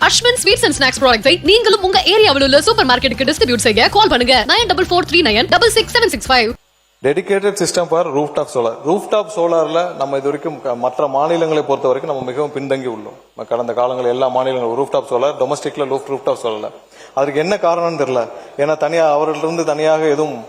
Ashwin sweets and snacks ப்ராடக்ட்ஸை நீங்களும் உங்க ஏரியாவில் உள்ள சூப்பர் மார்க்கெட்டுக்கு டிஸ்ட்ரிபியூட் செய்ய கால் பண்ணுங்க 9443966765. Dedicated system for rooftop solar. Rooftop சோலார்ல நம்ம இது வரைக்கும் மற்ற மாநிலங்களை பொறுத்த வரைக்கும் நம்ம மிகவும் பின்தங்கி உள்ளோம். கடந்த காலங்களில் எல்லா மாநிலங்களும் ரூஃப்டாப் சோலார், டொமஸ்டிக்ல ரூஃப்டாப் சோலார்ல அதுக்கு என்ன காரணம்னு தெரியல. ஏன்னா அவர்களிருந்து தனியாக எதுவும்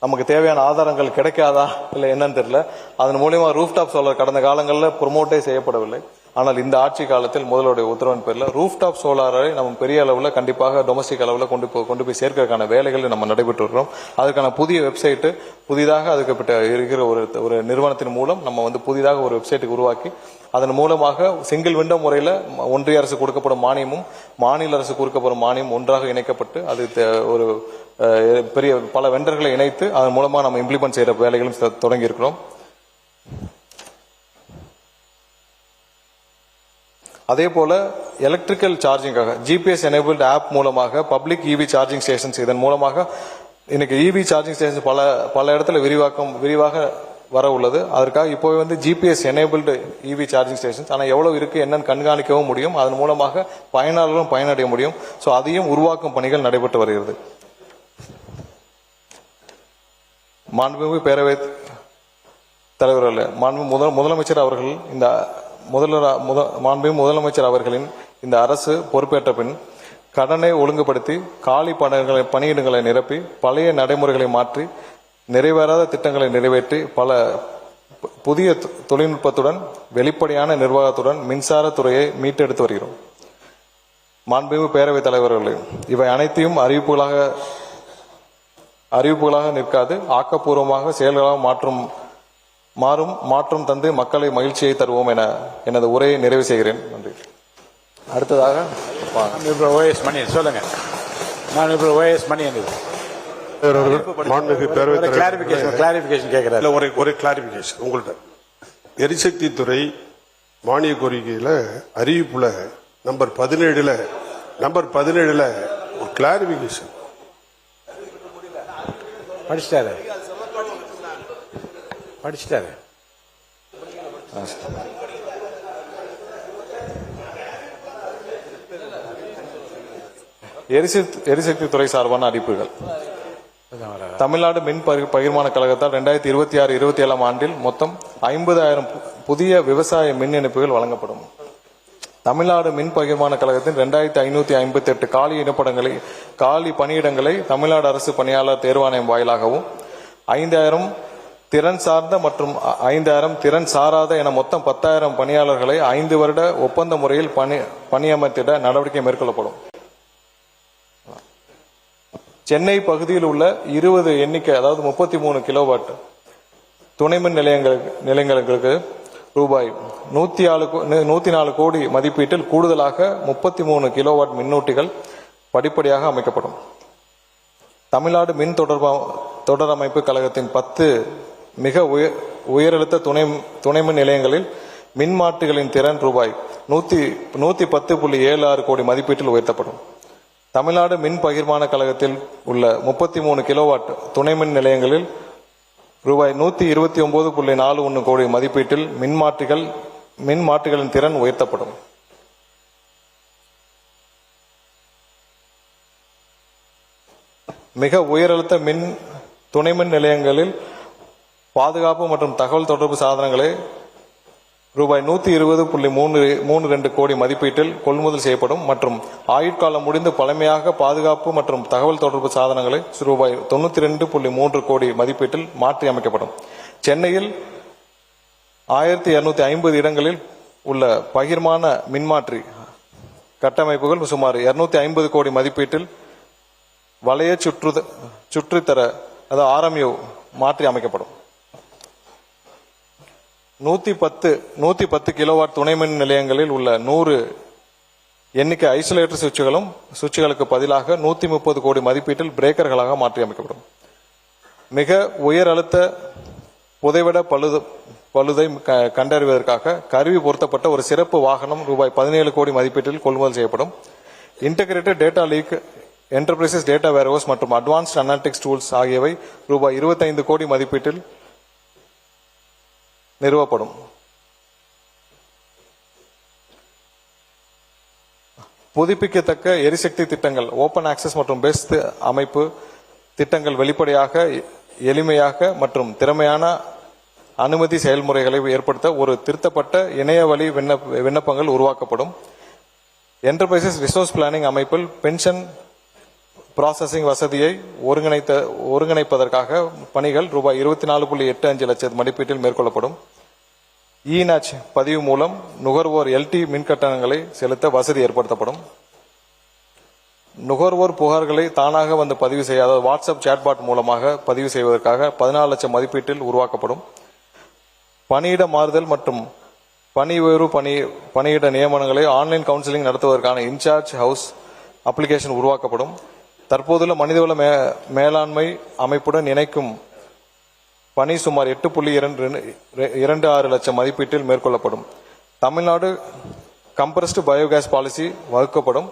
நமக்கு தேவையான ஆதாரங்கள் கிடைக்காதா இல்லை என்னன்னு தெரியல. அதன் மூலியமா ரூஃப்டாப் சோலார் கடந்த காலங்களில் ப்ரொமோட்டே செய்யப்படவில்லை. ஆனால் இந்த ஆட்சி காலத்தில் முதலுடைய உத்தரவின் பேரில் ரூஃப்டாப் சோலாரை நம்ம பெரிய அளவில் கண்டிப்பாக டொமஸ்டிக் அளவில் கொண்டு போய் சேர்க்கிறதுக்கான வேலைகள் நம்ம நடைபெற்று வருகிறோம். அதுக்கான புதிய வெப்சைட்டு புதிதாக அதுக்கு இருக்கிற ஒரு நிறுவனத்தின் மூலம் நம்ம புதிதாக ஒரு வெப்சைட்டுக்கு உருவாக்கி அதன் மூலமாக சிங்கிள் விண்டோ முறையில் ஒன்றிய அரசு கொடுக்கப்படும் மானியமும் மாநில அரசு கொடுக்கப்படும் மானியம் ஒன்றாக இணைக்கப்பட்டு அது ஒரு பெரிய பல வெண்டர்களை இணைத்து அதன் மூலமாக நம்ம இம்ப்ளிமெண்ட் செய்கிற வேலைகளும் தொடங்கி இருக்கிறோம். அதே போல எலக்ட்ரிக்கல் சார்ஜிங்காக ஜிபிஎஸ் எனேபிள்ட் ஆப் மூலமாக பப்ளிக் இவி சார்ஜிங் ஸ்டேஷன்ஸ் இதன் மூலமாக இன்னைக்கு இவி சார்ஜிங் ஸ்டேஷன்ஸ் பல இடத்துல விரிவாக வர உள்ளது. அதற்காக இப்போ GPS enabled EV charging stations ஆனால் எவ்வளவு இருக்கு என்னன்னு கண்காணிக்கவும் முடியும். அதன் மூலமாக பயனாளர்களும் பயனடைய முடியும். ஸோ அதையும் உருவாக்கும் பணிகள் நடைபெற்று வருகிறது. மாண்புமிகு பேரவைத் தலைவர்கள், மாண்புமிகு முதலமைச்சர் அவர்கள் மாண்புமிகு முதலமைச்சர் அவர்களின் இந்த அரசு பொறுப்பேற்ற பின் கடனை ஒழுங்குபடுத்தி காலி பணியிடங்களை நிரப்பி பழைய நடைமுறைகளை மாற்றி நிறைவேறாத திட்டங்களை நிறைவேற்றி பல புதிய தொழில்நுட்பத்துடன் வெளிப்படையான நிர்வாகத்துடன் மின்சார துறையை மீட்டெடுத்து வருகிறோம். மாண்புமிகு பேரவைத் தலைவர்களே, இவை அனைத்தையும் அறிவிப்புகளாக நிற்காது, ஆக்கப்பூர்வமாக செயல்களாக மாற்றம் தந்து மக்களை மகிழ்ச்சியை தருவோம் என எனது உரையை நிறைவு செய்கிறேன். நன்றி. அடுத்ததாக சொல்லுங்க. ஒரு கிளாரிபிகேஷன் உங்கள்ட்ட. எரிசக்தி துறை மானிய கோரிக்கையில அறிவிப்புல நம்பர் 17ல ஒரு கிளாரிபிகேஷன் படிச்சிட்டாரு. எரிசக்தி துறை சார்பான அறிவிப்புகள். தமிழ்நாடு மின் பகிர்மான கழகத்தால் 2026-27 ஆண்டில் மொத்தம் 50,000 புதிய விவசாய மின் இணைப்புகள் வழங்கப்படும். தமிழ்நாடு மின் பகிர்மான கழகத்தின் 2558 காலி பணியிடங்களை தமிழ்நாடு அரசு பணியாளர் தேர்வாணையம் வாயிலாகவும் 5,000 திறன் சார்ந்த மற்றும் 5,000 திறன் சாராத என மொத்தம் 10,000 பணியாளர்களை 5 வருட ஒப்பந்த முறையில் பணியமர்த்திட நடவடிக்கை மேற்கொள்ளப்படும். சென்னை பகுதியில் உள்ள 20 எண்ணிக்கை அதாவது 33 கிலோவாட் துணைமின் நிலையங்களுக்கு ரூபாய் 104 கோடி மதிப்பீட்டில் கூடுதலாக 33 கிலோவாட் மின்னூட்டிகள் படிப்படியாக அமைக்கப்படும். தமிழ்நாடு மின் தொடரமைப்பு கழகத்தின் 10 மிக உயரழுத்த துணைமின் நிலையங்களில் மின்மாற்றிகளின் திறன் ரூபாய் 110.76 கோடி மதிப்பீட்டில் உயர்த்தப்படும். தமிழ்நாடு மின் பகிர்மான கழகத்தில் உள்ள 33 கிலோவாட் துணைமின் நிலையங்களில் ரூபாய் 129.41 கோடி மதிப்பீட்டில் மின்மாற்றிகளின் திறன் உயர்த்தப்படும். மிக உயரழுத்த துணைமின் நிலையங்களில் பாதுகாப்பு மற்றும் தகவல் தொடர்பு சாதனங்களை ரூபாய் 120.32 கோடி மதிப்பீட்டில் கொள்முதல் செய்யப்படும் மற்றும் ஆயுட்காலம் முடிந்து பழமையாக பாதுகாப்பு மற்றும் தகவல் தொடர்பு சாதனங்களை ரூபாய் 92.3 கோடி மதிப்பீட்டில் மாற்றி அமைக்கப்படும். சென்னையில் 1250 இடங்களில் உள்ள பகிர்மான மின்மாற்றி கட்டமைப்புகள் சுமார் 250 கோடி மதிப்பீட்டில் வளைய சுற்றுத்தர அதாவது RMU மாற்றி அமைக்கப்படும். 110 கிலோவாட் துணைமின் நிலையங்களில் உள்ள 100 எண்ணிக்கை ஐசோலேட்டர் சுவிட்சுகளுக்கு பதிலாக 130 கோடி மதிப்பீட்டில் பிரேக்கர்களாக மாற்றி அமைக்கப்படும். மிக உயர் அழுத்த புதைவிட பழுதை கண்டறிவதற்காக கருவி பொருத்தப்பட்ட ஒரு சிறப்பு வாகனம் ரூபாய் 17 கோடி மதிப்பீட்டில் கொள்முதல் செய்யப்படும். Integrated data lake enterprises data warehouse மற்றும் அட்வான்ஸ்ட் அனாலிட்டிக்ஸ் டூல்ஸ் ஆகியவை ரூபாய் 25 கோடி மதிப்பீட்டில் நிறுவப்படும். புதுப்பிக்கத்தக்க எரிசக்தி திட்டங்கள் ஓபன் ஆக்சஸ் மற்றும் பெஸ்ட் அமைப்பு திட்டங்கள் வெளிப்படையாக எளிமையாக மற்றும் திறமையான அனுமதி செயல்முறைகளை ஏற்படுத்த ஒரு திருத்தப்பட்ட இணையவழி விண்ணப்பங்கள் உருவாக்கப்படும். என்டர்பிரைசஸ் ரிசோர்ஸ் பிளானிங் அமைப்பில் பென்ஷன் ப்ராசஸிங் வசதியை ஒருங்கிணைப்பதற்காக பணிகள் ரூபாய் 24.85 லட்சம் மதிப்பீட்டில் மேற்கொள்ளப்படும். இநாச் பதிவு மூலம் நுகர்வோர் எல்டி மின் கட்டணங்களை செலுத்த வசதி ஏற்படுத்தப்படும். நுகர்வோர் புகார்களை தானாக வந்து பதிவு செய்யாத வாட்ஸ்அப் சேட்பாட் மூலமாக பதிவு செய்வதற்காக 14 லட்சம் மதிப்பீட்டில் உருவாக்கப்படும். பணியிட மாறுதல் மற்றும் பணி உயர்வு பணியிட நியமனங்களை ஆன்லைன் கவுன்சிலிங் நடத்துவதற்கான இன்சார்ஜ் ஹவுஸ் அப்ளிகேஷன் உருவாக்கப்படும். தற்போதுள்ள மனிதவள மேலாண்மை அமைப்புடன் இணைக்கும் பணி சுமார் 8.26 லட்சம் மதிப்பீட்டில் மேற்கொள்ளப்படும். தமிழ்நாடு கம்ப்ரஸ்டு பயோகேஸ் பாலிசி வகுக்கப்படும்.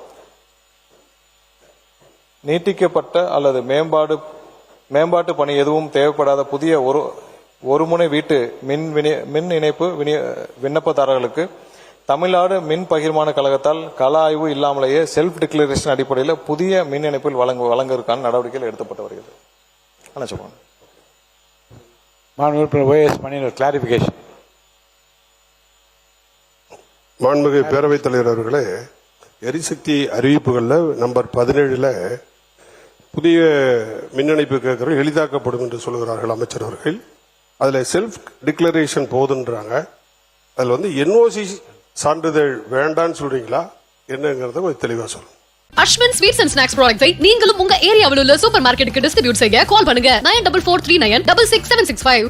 நீட்டிக்கப்பட்ட அல்லது மேம்பாட்டு பணி எதுவும் தேவைப்படாத புதிய ஒருமுனை வீட்டு மின் இணைப்பு விண்ணப்பதாரர்களுக்கு தமிழ்நாடு மின் பகிர்மான கழகத்தால் கள ஆய்வு இல்லாமலேயே செல்ஃப் டிக்ளரேஷன் அடிப்படையில் புதிய மின் இணைப்பில் வழங்குவதற்கான நடவடிக்கைகள் எடுக்கப்பட்டு வருகிறது. மாண்புமிகு பேரவைத் தலைவர் அவர்களே, எரிசக்தி அறிவிப்புகளில் நம்பர் 17 புதிய மின் இணைப்பு கேட்கறது எளிதாக்கப்படும் என்று சொல்கிறார்கள் அமைச்சர் அவர்கள். அதில் செல்ஃப் டிக்ளரேஷன் போதுன்றாங்க. அதில் வந்து என்ஓசி சான்றிதழ் வேண்டான்னு சொல்றீங்களா என்னங்கிறத கொஞ்சம் தெளிவாக சொல்லுங்க. அஸ்வின் ஸ்வீட்ஸ் அண்ட் ஸ்நாக்ஸ் ப்ராடக்ட்ஸை நீங்களும் உங்க ஏரியாவில் உள்ள சூப்பர் மார்க்கெட்டுக்கு டிஸ்ட்ரிபியூட் செய்ய கால் பண்ணுங்க 9443966765.